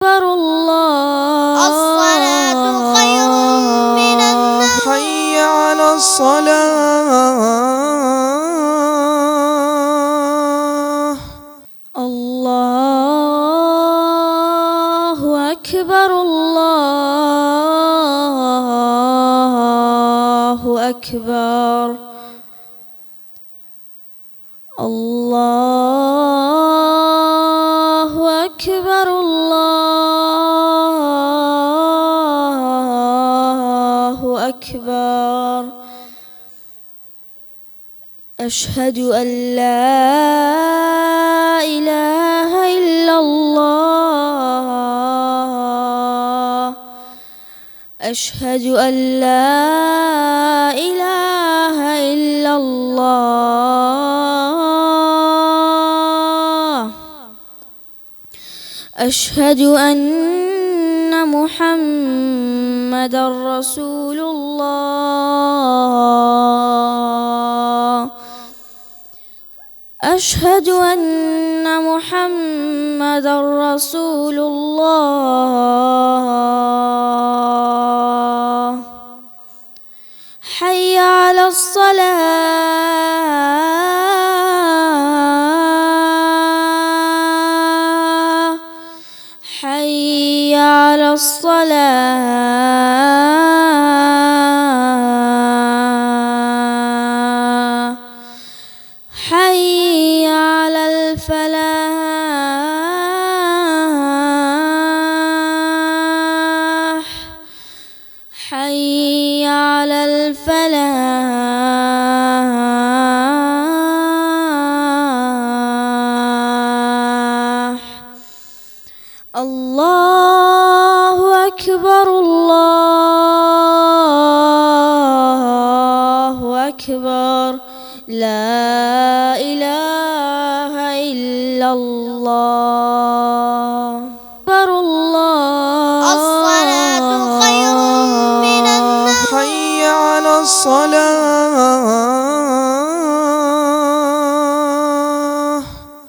أكبر الله الصلاة خير من النوم حي على الصلاة الله أكبر الله أكبر الله أكبر الله أكبر أشهد أن لا إله إلا الله أشهد أن لا إله إلا الله أشهد أن محمدًا رسول الله أشهد أن محمدًا رسول الله حي على الصلاة حي على الصلاة حي على الفلاح حي على الفلاح الله أكبر الله أكبر لا إله إلا الله أكبر الله الصلاة خير من النوم حي على الصلاة